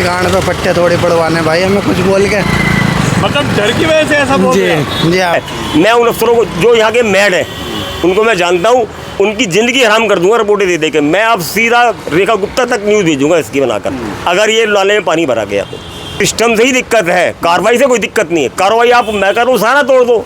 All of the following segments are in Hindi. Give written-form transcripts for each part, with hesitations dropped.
गांड पे पट्टे थोड़ी पड़वाने भाई हमें कुछ बोल के। मतलब डर की वजह से ऐसा बोल रहे हैं? जी हाँ। मैं उन अफसरों को जो यहाँ के मैड हैं उनको मैं जानता हूँ, उनकी ज़िंदगी हराम कर दूंगा रिपोर्टें दे दे के। मैं अब सीधा रेखा गुप्ता तक न्यूज़ भेजूंगा इसकी बनाकर, अगर ये नाले में पानी भरा गया तो। सिस्टम से ही दिक्कत है, कार्रवाई से कोई दिक्कत नहीं है। कार्रवाई आप मैं करूँ सारा तोड़ दो,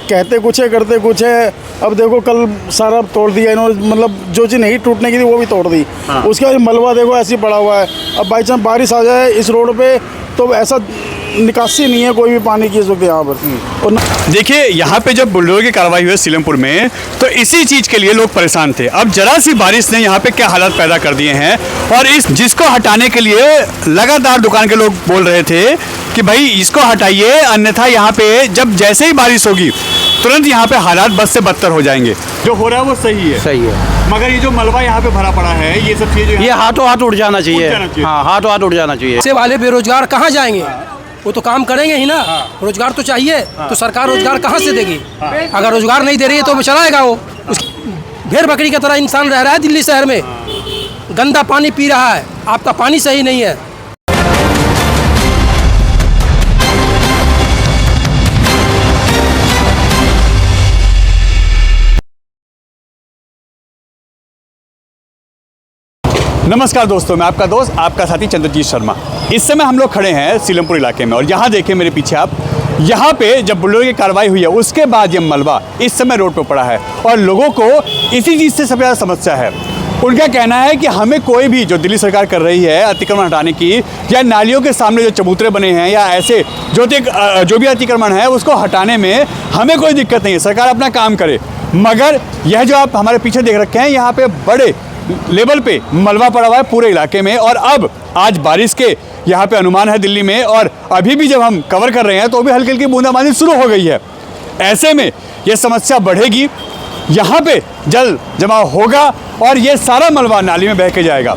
कहते कुछ है करते कुछ है। अब देखो कल सारा तोड़ दिया इन्होंने, मतलब जो चीज़ नहीं टूटने की थी वो भी तोड़ दी। उसके बाद मलबा देखो ऐसे ही पड़ा हुआ है। अब बाई चांस बारिश आ जाए इस रोड पे तो ऐसा निकासी नहीं है कोई भी पानी की इस वक्त यहाँ पर। और देखिए यहाँ पे जब बुलडोजर की कार्रवाई हुई सीलमपुर में तो इसी चीज़ के लिए लोग परेशान थे। अब जरा सी बारिश ने यहाँ पे क्या हालात पैदा कर दिए हैं, और इस जिसको हटाने के लिए लगातार दुकान के लोग बोल रहे थे कि भाई इसको हटाइए, अन्यथा यहाँ पे जब जैसे ही बारिश होगी तुरंत यहाँ पे हालात बद से बदतर हो जाएंगे। जो हो रहा है वो सही है, सही है, मगर ये जो मलबा यहाँ पे भरा पड़ा है ये सब चीज़ें ये हाथों हाथ उड़ जाना चाहिए। उड़ जाना चाहिए। हाँ, हाथों हाथ उड़ जाना चाहिए। से वाले बेरोजगार कहाँ जाएंगे? वो तो काम करेंगे ही ना। रोजगार तो चाहिए, तो सरकार रोजगार कहाँ से देगी? अगर रोजगार नहीं दे रही है तो चलाएगा वो। भेड़ बकरी की तरह इंसान रह रहा है दिल्ली शहर में, गंदा पानी पी रहा है। आपका पानी सही नहीं है। नमस्कार दोस्तों, मैं आपका दोस्त आपका साथी चंद्रजीत शर्मा। इस समय हम लोग खड़े हैं सीलमपुर इलाके में, और यहाँ देखिए मेरे पीछे आप, यहाँ पे जब बुलडोजर की कार्रवाई हुई है उसके बाद ये मलबा इस समय रोड पे पड़ा है और लोगों को इसी चीज़ से सबसे ज़्यादा समस्या है। उनका कहना है कि हमें कोई भी जो दिल्ली सरकार कर रही है अतिक्रमण हटाने की, या नालियों के सामने जो चबूतरे बने हैं या ऐसे जो भी अतिक्रमण है उसको हटाने में हमें कोई दिक्कत नहीं है, सरकार अपना काम करे। मगर यह जो आप हमारे पीछे देख रखे हैं, यहाँ पे बड़े लेवल पे मलबा पड़ा हुआ है पूरे इलाके में, और अब आज बारिश के यहाँ पे अनुमान है दिल्ली में, और अभी भी जब हम कवर कर रहे हैं तो भी हल्की हल्की बूंदाबांदी शुरू हो गई है। ऐसे में ये समस्या बढ़ेगी, यहाँ पे जल जमाव होगा और ये सारा मलबा नाली में बह के जाएगा।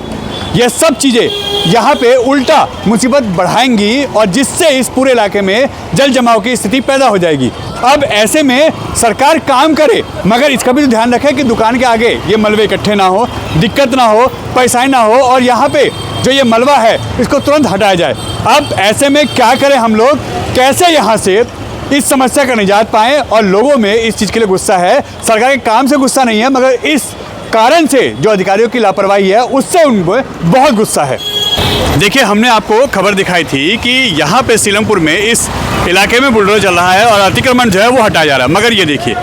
ये सब चीज़ें यहाँ पे उल्टा मुसीबत बढ़ाएंगी और जिससे इस पूरे इलाके में जल जमाव की स्थिति पैदा हो जाएगी। अब ऐसे में सरकार काम करे, मगर इसका भी तो ध्यान रखे कि दुकान के आगे ये मलबे इकट्ठे ना हो, दिक्कत ना हो, परेशानी ना हो, और यहाँ पे जो ये मलबा है इसको तुरंत हटाया जाए। अब ऐसे में क्या करें हम लोग, कैसे यहाँ से इस समस्या का निजात पाएँ? और लोगों में इस चीज़ के लिए गुस्सा है, सरकार के काम से गुस्सा नहीं है, मगर इस कारण से जो अधिकारियों की लापरवाही है उससे उनको बहुत गुस्सा है। देखिए हमने आपको खबर दिखाई थी कि यहाँ पे सीलमपुर में इस इलाके में बुलडोजर चल रहा है और अतिक्रमण जो है वो हटाया जा रहा है, मगर ये देखिए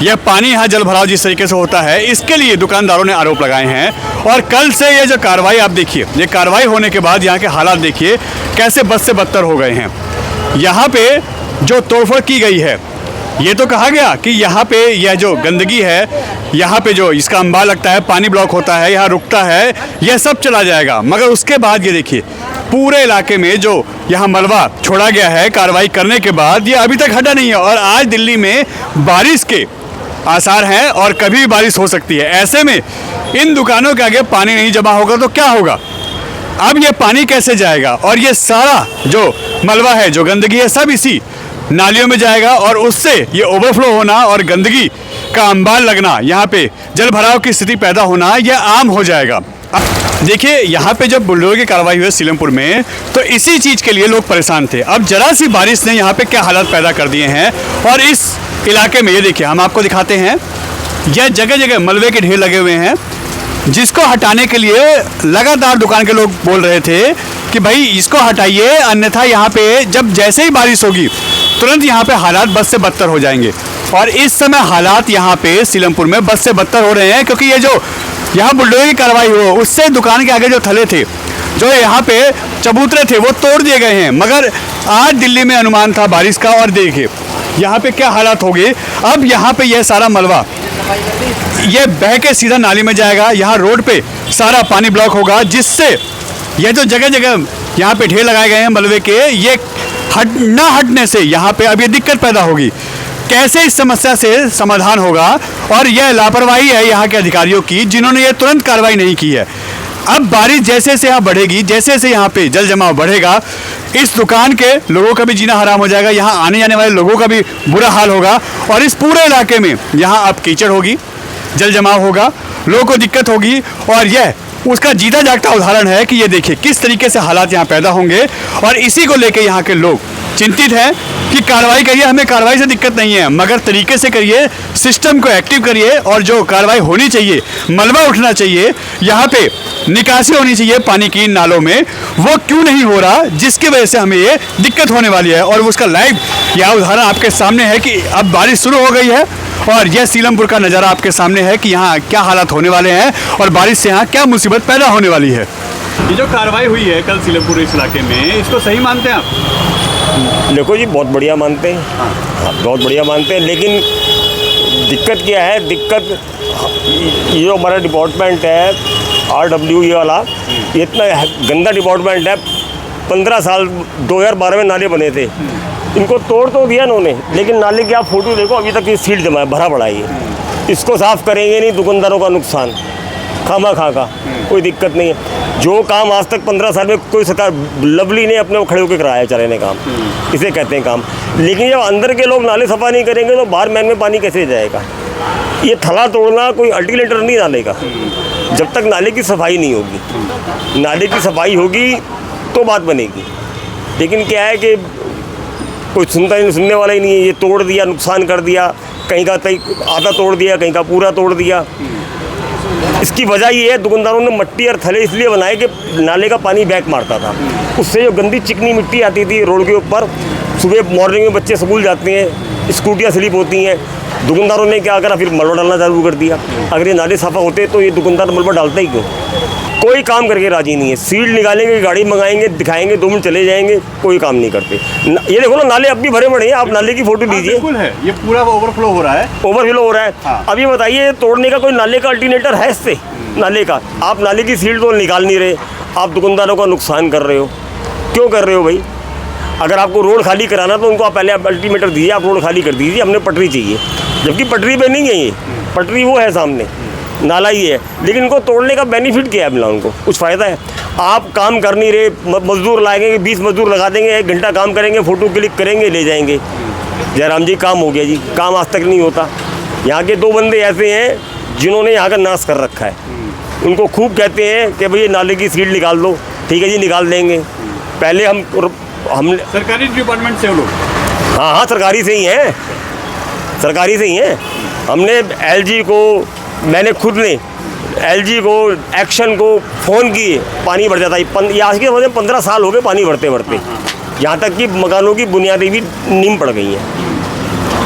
यह पानी यहाँ जल भराव जिस तरीके से होता है इसके लिए दुकानदारों ने आरोप लगाए हैं। और कल से ये जो कार्रवाई आप देखिए, ये कार्रवाई होने के बाद यहाँ के हालात देखिए कैसे बद से बदतर हो गए हैं। यहाँ पे जो तोड़फोड़ की गई है, ये तो कहा गया कि यहाँ पे यह जो गंदगी है, यहाँ पे जो इसका अंबार लगता है, पानी ब्लॉक होता है, यहाँ रुकता है, यह सब चला जाएगा। मगर उसके बाद ये देखिए पूरे इलाके में जो यहाँ मलबा छोड़ा गया है कार्रवाई करने के बाद, ये अभी तक हटा नहीं है। और आज दिल्ली में बारिश के आसार हैं और कभी भी बारिश हो सकती है। ऐसे में इन दुकानों के आगे पानी नहीं जमा होगा तो क्या होगा? अब ये पानी कैसे जाएगा? और ये सारा जो मलबा है, जो गंदगी है, सब इसी नालियों में जाएगा और उससे ये ओवरफ्लो होना और गंदगी का अंबार लगना, यहाँ पे जल भराव की स्थिति पैदा होना, यह आम हो जाएगा। देखिए यहाँ पे जब बुलडोजर की कार्रवाई हुई सीलमपुर में तो इसी चीज़ के लिए लोग परेशान थे। अब जरा सी बारिश ने यहाँ पे क्या हालात पैदा कर दिए हैं, और इस इलाके में ये देखिए हम आपको दिखाते हैं, यह जगह जगह मलबे के ढेर लगे हुए हैं, जिसको हटाने के लिए लगातार दुकान के लोग बोल रहे थे कि भाई इसको हटाइए, अन्यथा यहाँ पे जब जैसे ही बारिश होगी तुरंत यहाँ पे हालात बद से बदतर हो जाएंगे। और इस समय हालात यहाँ पे सीलमपुर में बद से बदतर हो रहे हैं, क्योंकि ये जो यहाँ बुलडोजर की कार्रवाई हो उससे दुकान के आगे जो थले थे, जो यहाँ पे चबूतरे थे, वो तोड़ दिए गए हैं। मगर आज दिल्ली में अनुमान था बारिश का, और देखिए यहाँ पे क्या हालात हो गए। अब यहाँ पे यह सारा मलबा ये बह के सीधा नाली में जाएगा, यहाँ रोड पे सारा पानी ब्लॉक होगा, जिससे यह जो जगह जगह यहाँ पे ढेर लगाए गए हैं मलबे के, ये ना हटने से यहाँ पे अब ये दिक्कत पैदा होगी। कैसे इस समस्या से समाधान होगा? और यह लापरवाही है यहाँ के अधिकारियों की, जिन्होंने ये तुरंत कार्रवाई नहीं की है। अब बारिश जैसे से यहाँ बढ़ेगी, जैसे से यहाँ पे जल जमाव बढ़ेगा, इस दुकान के लोगों का भी जीना हराम हो जाएगा, यहाँ आने जाने वाले लोगों का भी बुरा हाल होगा, और इस पूरे इलाके में यहाँ अब कीचड़ होगी, जल जमाव होगा, लोगों को दिक्कत होगी, और यह उसका जीता जागता उदाहरण है कि ये देखिए किस तरीके से हालात यहाँ पैदा होंगे और इसी को लेकर यहाँ के लोग चिंतित हैं कि कार्रवाई करिए, हमें कार्रवाई से दिक्कत नहीं है, मगर तरीके से करिए, सिस्टम को एक्टिव करिए और जो कार्रवाई होनी चाहिए, मलबा उठना चाहिए, यहाँ पे निकासी होनी चाहिए पानी की नालों में, वो क्यों नहीं हो रहा, जिसकी वजह से हमें ये दिक्कत होने वाली है। और उसका लाइव यह उदाहरण आपके सामने है कि अब बारिश शुरू हो गई है और यह सीलमपुर का नज़ारा आपके सामने है कि यहाँ क्या हालात होने वाले हैं और बारिश से यहाँ क्या मुसीबत पैदा होने वाली है। ये जो कार्रवाई हुई है कल सीलमपुर इस इलाके में, इसको सही मानते हैं आप? देखो जी, बहुत बढ़िया मानते हैं, हाँ, बहुत बढ़िया मानते हैं, लेकिन दिक्कत क्या है, दिक्कत ये जो हमारा डिपार्टमेंट है RWE वाला, ये इतना गंदा डिपार्टमेंट है। 15 साल 2012 में नाले बने थे, इनको तोड़ तो दिया इन्होंने, लेकिन नाले की आप फोटो देखो, अभी तक ये सीट जमा है, भरा पड़ा है। इसको साफ़ करेंगे नहीं, दुकानदारों का नुकसान खामा खा का, कोई दिक्कत नहीं है। जो काम आज तक 15 साल में कोई सरकार लवली ने अपने को खड़े होकर कराया चले ने काम, इसे कहते हैं काम। लेकिन जब अंदर के लोग नाले सफा नहीं करेंगे तो बाहर मैन में पानी कैसे जाएगा। ये थला तोड़ना कोई अल्टीमेटर नहीं नाले का, जब तक नाले की सफाई नहीं होगी। नाले की सफाई होगी तो बात बनेगी, लेकिन क्या है कि कोई सुनने वाला ही नहीं है। ये तोड़ दिया, नुकसान कर दिया, कहीं का आधा तोड़ दिया, कहीं का पूरा तोड़ दिया। इसकी वजह ये है, दुकानदारों ने मट्टी और थले इसलिए बनाए कि नाले का पानी बैक मारता था, उससे जो गंदी चिकनी मिट्टी आती थी रोड के ऊपर, सुबह मॉर्निंग में बच्चे स्कूल जाते हैं, स्कूटियाँ स्लिप होती हैं। दुकानदारों ने क्या करा, फिर मलबा डालना चालू कर दिया। अगर ये नाले साफ़ा होते तो ये दुकानदार मलबा डालता ही क्यों। कोई काम करके राजी नहीं है, सील निकालेंगे, गाड़ी मंगाएंगे, दिखाएंगे, 2 मिनट चले जाएंगे, कोई काम नहीं करते। ये देखो ना, नाले अब भी भरे पड़े हैं, आप नाले की फोटो लीजिए। बिल्कुल है, ये पूरा ओवरफ्लो हो रहा है, ओवरफ्लो हो रहा है। हाँ। अब ये बताइए, तोड़ने का कोई नाले का अल्टरनेटर है इससे? नाले का आप नाले की सील तो निकाल नहीं रहे, आप दुकानदारों का नुकसान कर रहे हो। क्यों कर रहे हो भाई? अगर आपको रोड खाली कराना तो उनको आप पहले अल्टीमेटर दीजिए, आप रोड खाली कर दीजिए, हमने पटरी चाहिए, जबकि पटरी पे नहीं है। ये पटरी वो है सामने, नाला ही है, लेकिन इनको तोड़ने का बेनिफिट क्या है मिला उनको? कुछ फ़ायदा है? आप काम कर नहीं रहे, मजदूर लाएंगे, 20 मजदूर लगा देंगे, 1 घंटा काम करेंगे, फ़ोटो क्लिक करेंगे, ले जाएंगे। जयराम जी काम हो गया जी, काम आज तक नहीं होता। यहाँ के 2 बंदे ऐसे हैं जिन्होंने यहाँ का नाश कर रखा है। उनको खूब कहते हैं कि भैया नाले की सीट निकाल दो, ठीक है जी निकाल देंगे। पहले हम सरकारी डिपार्टमेंट से लोग, हाँ सरकारी से ही हैं, सरकारी से ही हैं। हमने LG को, मैंने खुद ने LG को, एक्शन को फ़ोन किए, पानी भर जाता है। आज के वजह 15 साल हो गए पानी भरते भरते, यहाँ तक कि मकानों की बुनियादें भी नीम पड़ गई हैं।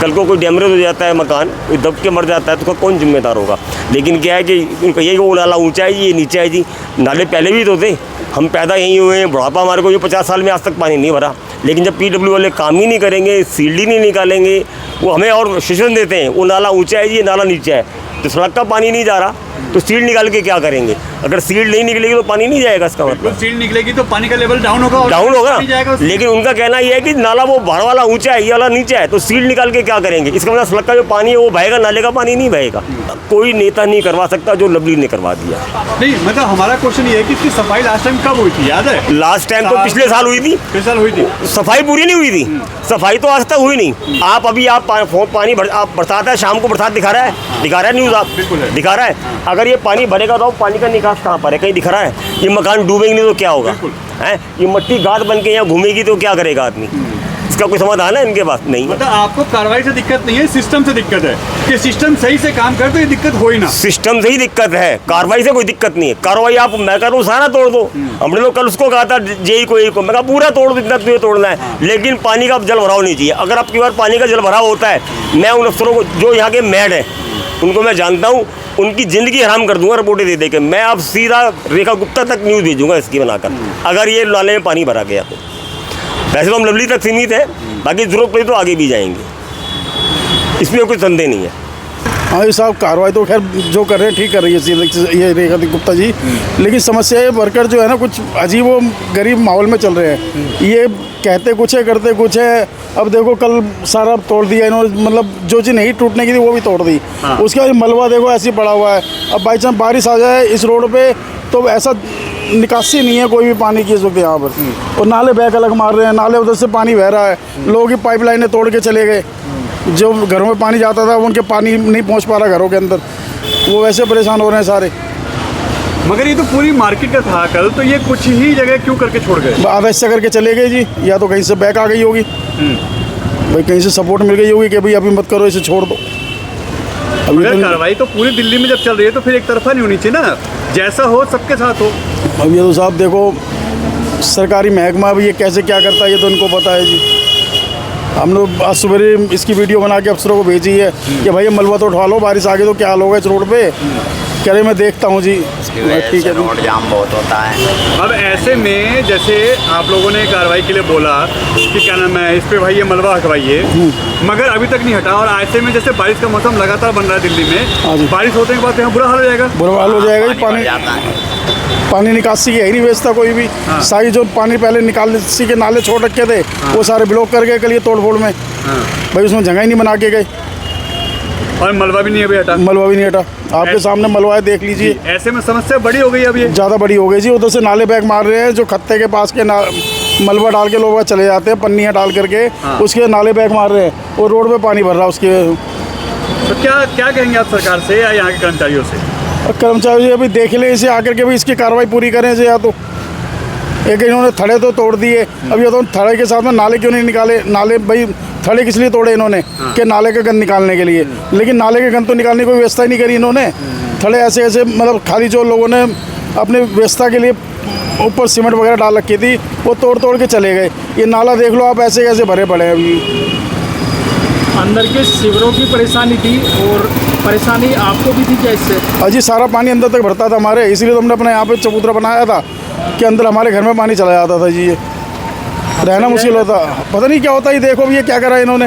कल को कोई डैमेज हो जाता है मकान, कोई दब के मर जाता है तो उसका कौन जिम्मेदार होगा? लेकिन क्या है कि उनको ये वो नाला ऊंचा है जी, ये नीचा है जी। नाले पहले भी तो थे, हम पैदा यहीं हुए हैं, बुढ़ापा हमारे को ये 50 साल में आज तक पानी नहीं भरा। लेकिन जब PW वाले काम ही नहीं करेंगे, सील्ड नहीं निकालेंगे, वो हमें और शिक्षण देते हैं, वो नाला ऊंचा है जी, ये नाला नीचा है, तो सड़क का पानी नहीं जा रहा, तो सील्ड निकाल के क्या करेंगे? अगर सील्ड नहीं निकलेगी तो पानी नहीं जाएगा, इसका मतलब सील्ड निकलेगी तो पानी का लेवल डाउन होगा, डाउन होगा। लेकिन उनका कहना यह है कि नाला वो बाहर वाला ऊंचा है, ये वाला नीचा है, तो सील्ड निकाल के क्या करेंगे? इसका मतलब सड़क का जो पानी है वो बहेगा, नाले का पानी नहीं बहेगा। कोई नेता नहीं करवा सकता जो लवली ने करवा दिया। नहीं, मतलब हमारा क्वेश्चन ये है कि इसकी सफाई लास्ट टाइम कब हुई थी, याद है? लास्ट टाइम तो पिछले साल हुई थी, पिछले साल हुई थी, सफाई पूरी नहीं हुई थी। सफाई तो आज तक हुई नहीं। आप अभी आप पानी आप बरसात है, शाम को बरसात दिखा रहा है न्यूज़, आप दिखा रहा है। अगर ये पानी भरेगा तो पानी का निकास कहाँ पर है? कहीं दिख रहा है? ये मकान डूबेंगे नहीं तो क्या होगा? है ये मट्टी गाद बन के यहाँ घूमेगी तो क्या करेगा आदमी? इसका कोई समाधान है इनके पास? नहीं। मतलब आपको कार्रवाई से दिक्कत नहीं है, सिस्टम से दिक्कत है कि सिस्टम सही से काम करे तो ये दिक्कत हो ही ना। सिस्टम से ही दिक्कत है, कार्रवाई से कोई दिक्कत नहीं है। कार्रवाई आप, मैं कह रहा हूँ सारा तोड़ दो। हमने लोग कल उसको कहा था जेई को, मैं कहा पूरा तोड़ दो जितना तुझे तोड़ना है, लेकिन पानी का जल भराव नहीं चाहिए। अगर आपकी बार पानी का जल भराव होता है, मैं उन अफसरों को जो यहाँ के मैड हैं उनको मैं जानता हूँ, उनकी ज़िंदगी हराम कर दूंगा रिपोर्टें दे के। मैं अब सीधा रेखा गुप्ता तक न्यूज़ भेजूंगा इसकी बनाकर, अगर ये नाले में पानी भरा गया तो। वैसे तो हम लवली तक सीमित है, बाकी ज़रूरत पड़ी तो आगे भी जाएंगे, इसमें कोई संदेह नहीं है। हाँ ये साहब, कार्रवाई तो खैर जो कर रहे हैं ठीक कर रही है ये रेखा गुप्ता जी, लेकिन समस्या ये वर्कर जो है ना कुछ अजीब वो गरीब माहौल में चल रहे हैं। ये कहते कुछ है करते कुछ है। अब देखो कल सारा तोड़ दिया इन्होंने, मतलब जो चीज़ नहीं टूटने की थी वो भी तोड़ दी। उसके बाद मलबा देखो ऐसे ही पड़ा हुआ है। अब बाई चांस बारिश आ जाए इस रोड पे तो ऐसा निकासी नहीं है कोई भी पानी की इस वक्त यहाँ पर, और नाले बैक अलग मार रहे हैं, नाले उधर से पानी बह रहा है, लोगों की पाइपलाइनें तोड़ के चले गए। जो घरों में पानी जाता था उनके पानी नहीं पहुँच पा रहा घरों के अंदर, वो वैसे परेशान हो रहे हैं सारे। मगर ये तो पूरी मार्केट का था कल, तो ये कुछ ही जगह क्यों करके छोड़ गए? आधा हिस्सा करके चले गए जी, या तो कहीं से बैक आ गई होगी भाई, कहीं से सपोर्ट मिल गई होगी कि भाई अभी मत करो, इसे छोड़ दो। अभी मगर तो कार्रवाई तो पूरी दिल्ली में जब चल रही है तो फिर एक तरफा नहीं होनी चाहिए ना, जैसा हो सबके साथ हो। अब ये तो साहब देखो, सरकारी महकमा अब ये कैसे क्या करता है ये तो उनको पता है जी। हम लोग आज सुबह इसकी वीडियो बना के अफसरों को भेजी है कि भाई ये मलबा तो उठा लो, बारिश आगे तो क्या हाल होगा इस रोड पे। कह रहे मैं देखता हूँ जी, ठीक है। रोड जाम बहुत होता है। अब ऐसे में जैसे आप लोगों ने कार्रवाई के लिए बोला कि क्या नाम है, इस पे भाई ये मलबा हटवाइए, मगर अभी तक नहीं हटा। और ऐसे में जैसे बारिश का मौसम लगातार बन रहा है दिल्ली हाँ जी। में, बारिश होने के बाद यहाँ बुरा हाल हो जाएगा। बुरा हाल हो जाएगा जी। पानी निकासी की है ही नहीं व्यवस्था कोई भी। सारी जो पानी पहले निकासी के नाले छोड़ रखे थे वो सारे ब्लॉक कर गए कल ये तोड़ फोड़ में। भाई उसमें जगह ही नहीं बना के गए, और मलबा भी नहीं अभी हटा। मलबा भी नहीं हटा। आपके सामने मलबा है, देख लीजिए। ऐसे में समस्या बड़ी हो गई अब ये ज़्यादा बड़ी हो गई जी। उधर से नाले बैग मार रहे हैं, जो खत्ते के पास के मलबा डाल के लोग चले जाते हैं, पन्नियाँ डाल करके उसके नाले बैग मार रहे हैं और रोड पे पानी भर रहा है उसके। तो क्या क्या कहेंगे आप सरकार से या यहाँ के कर्मचारियों से? कर्मचारी अभी देख ले इसे आकर के भी इसकी कार्रवाई पूरी करें इसे, या तो एक इन्होंने थड़े तो तोड़ दिए, अब ये तो थड़े के साथ में नाले क्यों नहीं निकाले? नाले भाई थड़े किस लिए तोड़े इन्होंने कि नाले के गंद निकालने के लिए, लेकिन नाले के गंद तो निकालने की कोई व्यवस्था ही नहीं करी इन्होंने। थड़े ऐसे ऐसे मतलब खाली जो लोगों ने अपने व्यवस्था के लिए ऊपर सीमेंट वगैरह डाल रखी थी वो तोड़ तोड़ के चले गए। ये नाला देख लो आप, ऐसे कैसे भरे पड़े हैं अभी। अंदर के शिविरों की परेशानी थी और परेशानी आपको भी थी क्या इससे? अजी सारा पानी अंदर तक भरता था हमारे, इसलिए तो हमने अपने यहाँ पे चबूतरा बनाया था कि अंदर हमारे घर में पानी चला जाता था जी। ये रहना मुश्किल होता, पता नहीं क्या होता। ये देखो ये क्या करा इन्होंने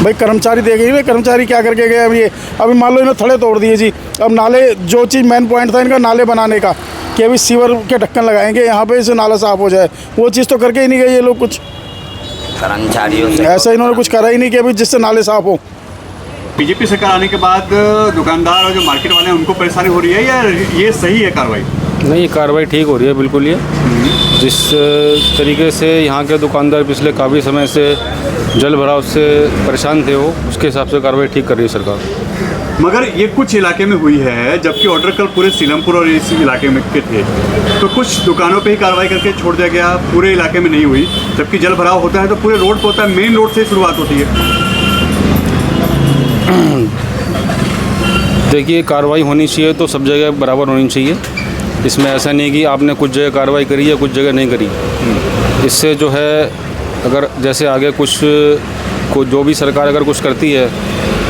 भाई। कर्मचारी देखे कर्मचारी क्या करके गए अब ये। अभी मान लो इन्होंने थड़े तोड़ दिए जी। अब नाले जो चीज़ मेन पॉइंट था इनका नाले बनाने का कि अभी सीवर के ढक्कन लगाएंगे यहाँ पे, इसे नाला साफ हो जाए, वो चीज़ तो करके ही नहीं गए ये लोग। कुछ कर्मचारियों से ऐसा इन्होंने कुछ करा ही नहीं कि अभी जिससे नाले साफ हो। बीजेपी सरकार आने के बाद दुकानदार और जो मार्केट वाले हैं उनको परेशानी हो रही है या ये सही है कार्रवाई? नहीं, कार्रवाई ठीक हो रही है बिल्कुल। ये जिस तरीके से यहाँ के दुकानदार पिछले काफ़ी समय से जल भराव से परेशान थे, वो उसके हिसाब से कार्रवाई ठीक कर रही है सरकार। मगर ये कुछ इलाके में हुई है, जबकि ऑर्डर कल पूरे सीलमपुर और इस इलाके में के थे, तो कुछ दुकानों पे ही कार्रवाई करके छोड़ दिया गया, पूरे इलाके में नहीं हुई। जबकि जल भराव होता है तो पूरे रोड पर होता है, मेन रोड से शुरुआत होती है। देखिए, कार्रवाई होनी चाहिए तो सब जगह बराबर होनी चाहिए। इसमें ऐसा नहीं कि आपने कुछ जगह कार्रवाई करी है कुछ जगह नहीं करी। इससे जो है, अगर जैसे आगे कुछ जो भी सरकार अगर कुछ करती है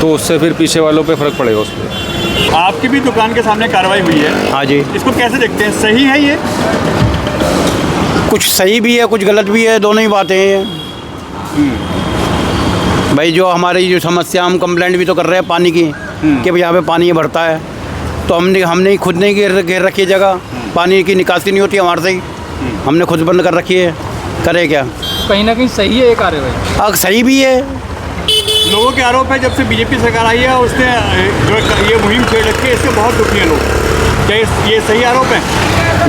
तो उससे फिर पीछे वालों पे फ़र्क पड़ेगा उस पर। आपकी भी दुकान के सामने कार्रवाई हुई है। हाँ जी। इसको कैसे देखते हैं, सही है ये? कुछ सही भी है कुछ गलत भी है, दोनों ही बातें हैं भाई। जो हमारी जो समस्या, हम कंप्लेंट भी तो कर रहे हैं पानी की कि भाई यहाँ पे पानी ये भरता है, तो हमने खुद नहीं घेर रखी है जगह, पानी की निकासी नहीं होती हमारे से ही, हमने खुद बंद कर रखी है। करे क्या? कहीं ना कहीं सही है ये कार्रवाई? अब सही भी है। लोगों के आरोप है जब से बीजेपी सरकार आई है उसने जो ये मुहिम छेड़ रखी है, इसके बहुत दुखी हैं लोग। क्या ये सही आरोप है?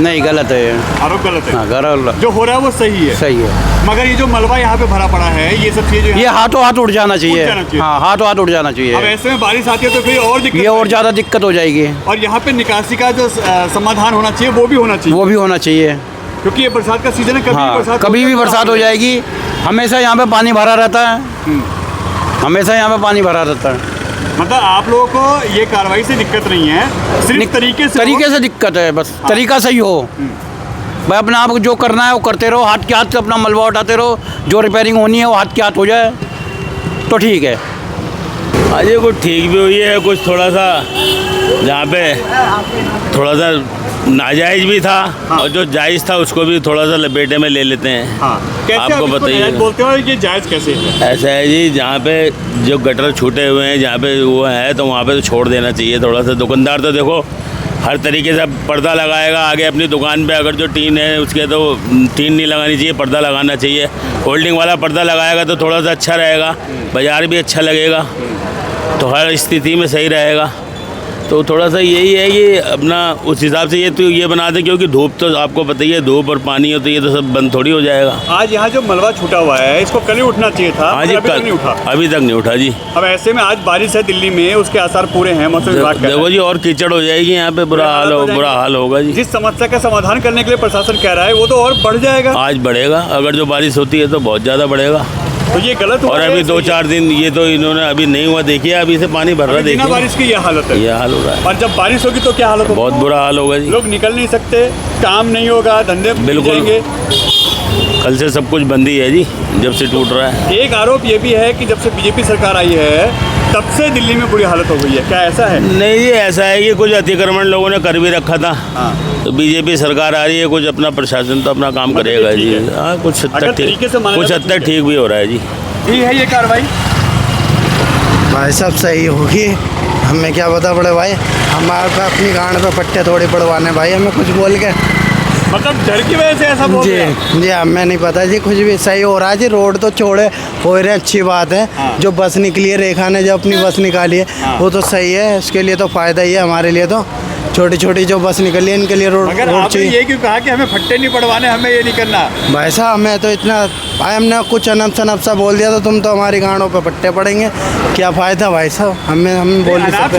नहीं, गलत है। आरोप गलत है। हाँ, गलत। जो हो रहा है वो सही है। सही है। मगर ये जो मलबा यहाँ पे भरा पड़ा है, ये सब चीज़ें ये हाथों हाथ उड़ जाना चाहिए। उड़ जाना चाहिए। हाँ, हाथों हाथ उड़ जाना अब चाहिए। ऐसे में बारिश आती है तो फिर और दिक्कत, ये और ज़्यादा दिक्कत हो जाएगी। और यहाँ पे निकासी का जो समाधान होना चाहिए वो भी होना चाहिए, वो भी होना चाहिए, क्योंकि ये बरसात का सीजन है। कभी हाँ, बरसात कभी भी बरसात हो जाएगी। हमेशा यहाँ पे पानी भरा रहता है, हमेशा यहाँ पे पानी भरा रहता है। मतलब आप लोगों को ये कार्रवाई से दिक्कत नहीं है, सिर्फ तरीके से दिक्कत है बस। तरीका सही हो भाई, अपने आप को जो करना है वो करते रहो, हाथ के हाथ से अपना मलबा उठाते रहो, जो रिपेयरिंग होनी है वो हाथ के हाथ हो जाए तो ठीक है। आज ये कुछ ठीक भी हुई है, कुछ थोड़ा सा जहाँ पे थोड़ा सा नाजायज़ भी था। हाँ। और जो जायज़ था उसको भी थोड़ा सा लपेटे में ले लेते हैं। हाँ। कैसे आपको बताइए, बोलते हो ये जायज़ कैसे है? ऐसा है जी, जहाँ पे जो गटर छूटे हुए हैं, जहाँ पे वो है तो वहाँ पे तो छोड़ देना चाहिए थोड़ा सा। दुकानदार तो देखो हर तरीके से पर्दा लगाएगा आगे अपनी दुकान पे, अगर जो टीन है उसके तो टीन नहीं लगानी चाहिए, पर्दा लगाना चाहिए। होल्डिंग वाला पर्दा लगाएगा तो थोड़ा सा अच्छा रहेगा, बाज़ार भी अच्छा लगेगा, तो हर स्थिति में सही रहेगा। तो थोड़ा सा यही है कि अपना उस हिसाब से ये बना दे, क्योंकि धूप तो आपको पता ही है, धूप और पानी हो तो ये तो सब बंद थोड़ी हो जाएगा। आज यहाँ जो मलबा छूटा हुआ है इसको कल ही उठना चाहिए था, हाँ जी, अभी तक नहीं उठा। अभी तक नहीं उठा जी। अब ऐसे में आज बारिश है दिल्ली में, उसके आसार पूरे हैं, मौसम विभाग का। देखो जी, और कीचड़ हो जाएगी यहाँ पे, बुरा हाल होगा जी। जिस समस्या का समाधान करने के लिए प्रशासन कह रहा है वो तो और बढ़ जाएगा। आज बढ़ेगा, अगर जो बारिश होती है तो बहुत ज़्यादा बढ़ेगा। तो ये गलत और अभी 2-4 दिन ये तो इन्होंने अभी नहीं हुआ, देखिए अभी से पानी भर रहा है, बिना देखिए बारिश की ये हालत है, ये हाल हो रहा है। और जब बारिश होगी तो क्या हालत होगी? बहुत बुरा हाल होगा जी। लोग निकल नहीं सकते, काम नहीं होगा, धंधे बिल्कुल। जाएंगे। कल से सब कुछ बंद ही है जी, जब से टूट रहा है। एक आरोप ये भी है कि जब से बीजेपी सरकार आई है तब से दिल्ली में बुरी हालत हो गई है, क्या ऐसा है? नहीं जी, ऐसा है कि कुछ अतिक्रमण लोगों ने कर भी रखा था। तो बीजेपी सरकार आ रही है, कुछ अपना प्रशासन तो अपना काम करेगा जी। हाँ, कुछ हद तक ठीक भी हो रहा है जी। ठीक है ये कार्रवाई भाई साहब सही होगी, हमें क्या पता पड़े भाई, हमारे पे अपनी गांड पे पट्टे थोड़ी पड़वाने भाई, हमें कुछ बोल के। मतलब डर की वजह से ऐसा बोल रहे हैं? जी हमें नहीं पता जी, कुछ भी सही हो रहा है जी। रोड तो चौड़े हो रहे हैं, अच्छी बात है। जो बस निकली है, रेखा ने जो अपनी बस निकाली है वो तो सही है, उसके लिए तो फ़ायदा ही है हमारे लिए। तो छोटी छोटी जो बस निकली है इनके लिए रोड चाहिए। ये क्यों कहा कि हमें फट्टे नहीं पड़वाने, हमें ये नहीं करना? भाई साहब हमें तो इतना भाई, हमने कुछ अनप शनप सा बोल दिया तो तुम तो हमारी गाड़ों पे पट्टे पड़ेंगे, क्या फ़ायदा भाई साहब? हम बोल नहीं सकते।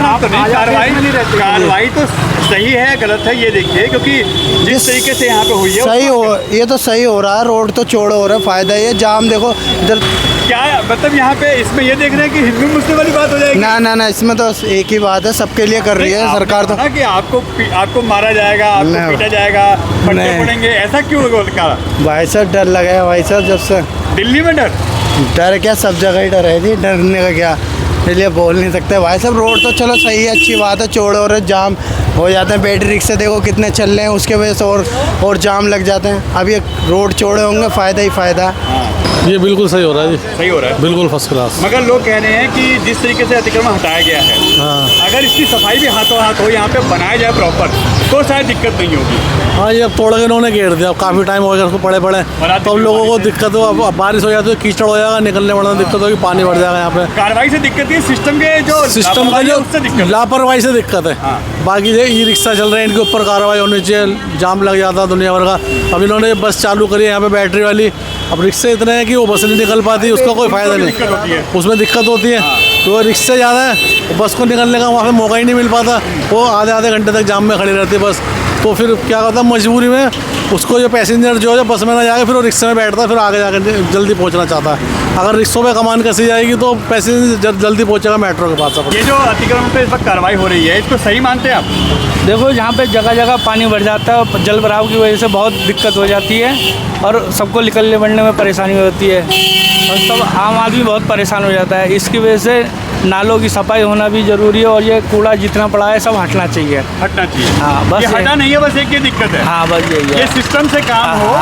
कार्रवाई तो सही है गलत है ये देखिए, क्योंकि जिस तरीके से यहाँ पे हुई है सही हो, ये तो सही हो रहा है, रोड तो चौड़े हो रहा है, फ़ायदा ये। जाम देखो इधर, क्या मतलब यहाँ पे इसमें ये देख रहे हैं कि हिंदू मुस्लिम वाली बात हो जाएगी? ना इसमें तो एक ही बात है, सबके लिए कर रही है सरकार। तो कि आपको मारा जाएगा, आपको पीटा जाएगा, पट्टे पड़ेंगे, ऐसा क्यों होगा? भाई साहब डर लगा है भाई साहब, जब से दिल्ली में डर क्या, सब जगह ही डर है जी, डरने का क्या, इसलिए बोल नहीं सकते भाई साहब। रोड तो चलो सही है, अच्छी बात है, चौड़े हो रहे, जाम हो जाते हैं। बैटरी रिक्शे देखो कितने चल रहे हैं, उसके वजह से और जाम लग जाते हैं। अब ये रोड चौड़े होंगे, फ़ायदा ही फ़ायदा है। ये बिल्कुल सही हो रहा है जी, सही हो रहा है, बिल्कुल फर्स्ट क्लास। मगर लोग कह रहे हैं कि जिस तरीके से अतिक्रमण हटाया गया है, अगर इसकी सफाई भी हाथों हाथ हो, यहाँ पे बनाया जाए प्रॉपर, तो शायद दिक्कत नहीं होगी। हाँ, ये अब तोड़ के इन्होंने घेर दिया, अब काफ़ी टाइम हो गया उसको पड़े तो अब लोगों को दिक्कत हो। अब बारिश हो जाती है, कीचड़ हो जाएगा, निकलने वाला दिक्कत होगी, पानी भर जाएगा यहाँ पे। कार्रवाई से दिक्कत है, सिस्टम का जो लापरवाही से दिक्कत है। बाकी जो ई रिक्शा चल रहे हैं इनके ऊपर कार्रवाई होनी चाहिए, जाम लग जाता है दुनिया भर का। अब इन्होंने बस चालू करी है यहाँ पे बैटरी वाली, अब रिक्शे इतने हैं कि वो बस नहीं निकल पाती, उसका कोई फ़ायदा नहीं, उसमें दिक्कत होती है। तो रिक्शे ज़्यादा है, बस को निकलने का वहाँ पे मौका ही नहीं मिल पाता, वो आधे घंटे तक जाम में खड़ी रहती है बस। तो फिर क्या होता है, मजबूरी में उसको जो पैसेंजर जो है बस में ना जाके फिर वो रिक्शे में बैठता है, फिर आगे जाकर जल्दी पहुंचना चाहता है। अगर रिक्शों पे कमान कसी जाएगी तो पैसेंजर जल्दी पहुंचेगा मेट्रो के पास। ये जो अतिक्रमण पे इस वक्त कार्रवाई हो रही है, इसको सही मानते हैं आप? देखो, यहाँ पे जगह जगह पानी भर जाता है और जल भराव की वजह से बहुत दिक्कत हो जाती है और सबको निकलने बढ़ने में परेशानी होती है और सब आम आदमी बहुत परेशान हो जाता है। इसकी वजह से नालों की सफाई होना भी ज़रूरी है और ये कूड़ा जितना पड़ा है सब हटना चाहिए। हाँ, बस ये हटा नहीं है, बस एक ये दिक्कत है। हाँ, बस यही है। ये सिस्टम से काम हो,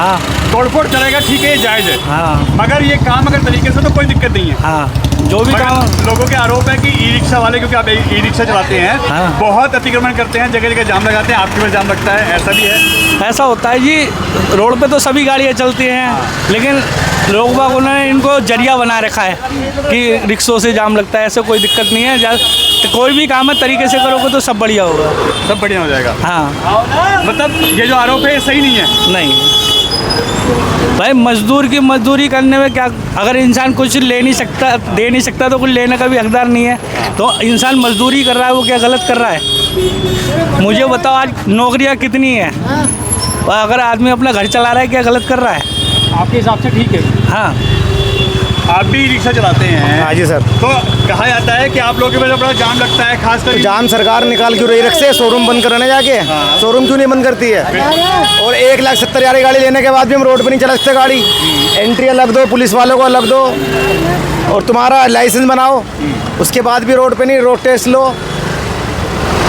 तोड़फोड़ चलेगा, ठीक है, ये जायज़ है। हाँ, मगर ये काम अगर तरीके से तो कोई दिक्कत नहीं है। हाँ, जो भी काम लोगों के आरोप है कि ई रिक्शा वाले, क्योंकि आप ई रिक्शा चलाते हैं, बहुत अतिक्रमण करते हैं, जगह जगह जाम लगाते हैं, आपके पास जाम लगता है, ऐसा भी है? ऐसा होता है जी, रोड पे तो सभी गाड़ियाँ चलती हैं, लेकिन लोग बागों ने इनको जरिया बना रखा है कि रिक्शों से जाम लगता है। ऐसे कोई दिक्कत नहीं है, तो कोई भी काम है तरीके से करोगे तो सब बढ़िया होगा, सब बढ़िया हो जाएगा। हाँ, मतलब ये जो आरोप है ये सही नहीं है? नहीं भाई, मजदूर की मजदूरी करने में क्या, अगर इंसान कुछ दे नहीं सकता तो कुछ लेने का भी हकदार नहीं है। तो इंसान मजदूरी कर रहा है, वो क्या गलत कर रहा है? मुझे बताओ, आज नौकरियां कितनी हैं, अगर आदमी अपना घर चला रहा है, क्या गलत कर रहा है? आपके हिसाब से ठीक है? हाँ, आप भी रिक्शा चलाते हैं? हाँ जी सर। तो कहा जाता है कि आप लोगों के वजह बड़ा जाम लगता है, खासकर जाम सरकार निकाल क्यों रही रखे, शोरूम बंद कराने जाके? शोरूम क्यों नहीं बंद करती है? और 1,70,000 गाड़ी लेने के बाद भी हम रोड पे नहीं चला सकते गाड़ी। एंट्री अलग दो, पुलिस वालों को अलग दो, और तुम्हारा लाइसेंस बनाओ, उसके बाद भी रोड पे नहीं, रोड टेस्ट लो।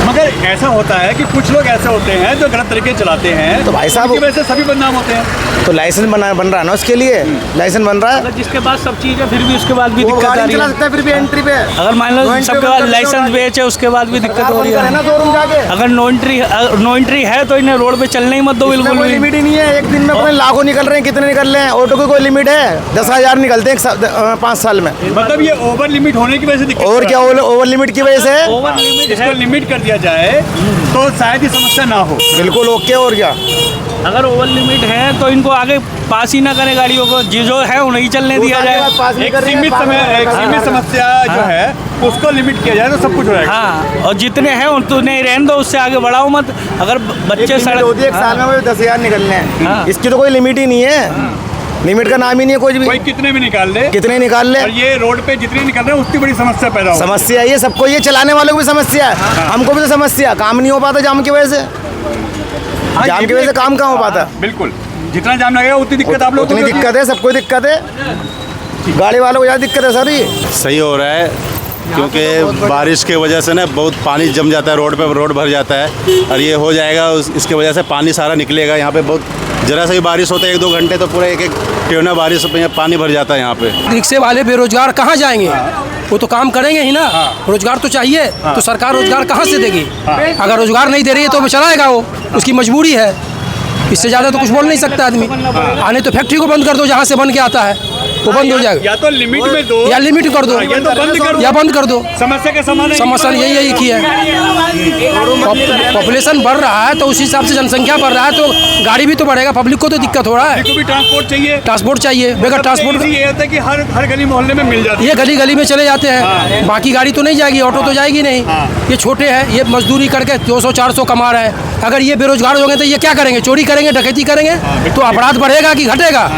मगर ऐसा होता है कि कुछ लोग ऐसे होते हैं जो गलत तरीके चलाते हैं, तो भाई साहब उनकी वजह से सभी बदनाम होते हैं। तो लाइसेंस बन रहा है ना, उसके लिए लाइसेंस बन रहा है। अगर जिसके पास सब चीज़ है फिर भी उसके बाद भी वो दिक्कत आ गाड़ी रही चला है। सकता है फिर भी एंट्री पे। अगर मान लो सबके पास लाइसेंस बेच है, उसके बाद भी दिक्कत हो रही है ना शोरूम जाके। अगर नो एंट्री है तो इन्हें रोड पे चलने ही मत दो, बिल्कुल कोई भी। लिमिट ही नहीं है, एक दिन में अपने लाखों निकल रहे हैं, कितने निकल रहे हैं? ऑटो की कोई लिमिट है? 10,000 निकलते हैं 5 साल में। मतलब ये ओवर लिमिट होने की वजह से दिक्कत। और क्या ओवर लिमिट की वजह से? ओवर लिमिट इसको लिमिट कर दिया किया जाए तो शायद ये समस्या ना हो। बिल्कुल ओके। और क्या, अगर ओवर लिमिट है तो इनको आगे पास ही ना करें गाड़ियों को, जो है उन्हें चलने दिया जाए। एक सीमित समस्या जो है उसको लिमिट किया जाए तो सब कुछ हो जाएगा। हाँ, और जितने हैं उतने ही रहने दो, उससे आगे बढ़ाओ मत। अगर बच्चे होती है, एक साल में 10,000 निकलने हैं। हाँ। इसकी तो कोई लिमिट ही नहीं है, लिमिट का नाम ही नहीं है कुछ भी। कोई कितने भी निकाल ले, कितने निकाल ले, और ये रोड पे जितने निकल रहे हैं उतनी बड़ी समस्या पैदा हो। समस्या ये सबको, ये चलाने वालों को भी समस्या है, हमको भी तो समस्या। काम नहीं हो पाता जाम की वजह से, जाम की वजह से काम कहाँ हो पाता। बिल्कुल, जितना जाम लगेगा उतनी दिक्कत आप लोगों को उतनी दिक्कत है, सबको दिक्कत है, गाड़ी वालों को ज़्यादा दिक्कत है सर। ये सही हो रहा है क्योंकि बारिश की वजह से ना बहुत पानी जम जाता है रोड पे, रोड भर जाता है, और ये हो जाएगा इसकी वजह से पानी सारा निकलेगा। यहाँ पे बहुत जरा सा ही बारिश होता है 1-2 घंटे तो पूरा एक ट्यूना बारिश में पानी भर जाता है यहाँ पे। रिक्शे वाले बेरोजगार कहाँ जाएंगे? वो तो काम करेंगे ही ना। रोजगार तो चाहिए, तो सरकार रोजगार कहाँ से देगी? अगर रोजगार नहीं दे रही है तो चलाएगा वो, उसकी मजबूरी है। इससे ज़्यादा तो कुछ बोल नहीं सकता आदमी। आने तो फैक्ट्री को बंद कर दो, जहाँ से बन के आता है वो बंद हो जाएगा। या तो लिमिट में दो, या लिमिट कर दो, या तो बंद कर दो, या बंद कर दो। समस्या का समाधान समाधान यही की है। पॉपुलेशन बढ़ रहा है तो उस हिसाब से जनसंख्या बढ़ रहा है तो गाड़ी भी तो बढ़ेगा, पब्लिक को तो दिक्कत हो रहा है। भी ट्रांसपोर्ट चाहिए, ट्रांसपोर्ट चाहिए, बगैर ट्रांसपोर्ट ये होता है कि हर गली मोहल्ले में मिल जाती है। ये गली गली में चले जाते हैं, बाकी गाड़ी तो नहीं जाएगी, ऑटो तो जाएगी नहीं। ये छोटे हैं, ये मजदूरी करके 200-400 कमा रहे हैं। अगर ये बेरोजगार हो गए तो ये क्या करेंगे? चोरी करेंगे, डकैती करेंगे, तो अपराध बढ़ेगा कि घटेगा?